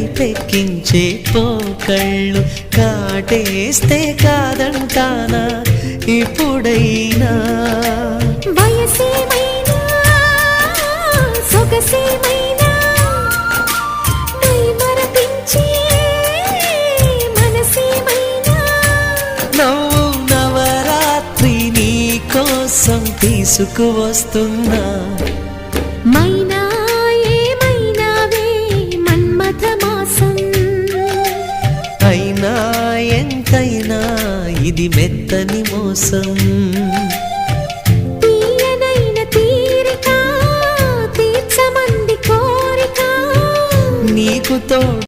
కైపెక్కించే పోకళ్ళు కాటేస్తే కాదంటానా ఇప్పుడైనా వయసేమైనా సొగసేమైనా మరపించే మనసేమైనా నవ్వు నవరాత్రి నీ కోసం తీసుకువస్తున్నా మైనా ఏమైనావే మన్మథ మాసం అయినా ఎంతైనా ఇది మెత్తని మోసం తీయనైన తీరిక తీర్చమంది కోరిక నీకు తోడు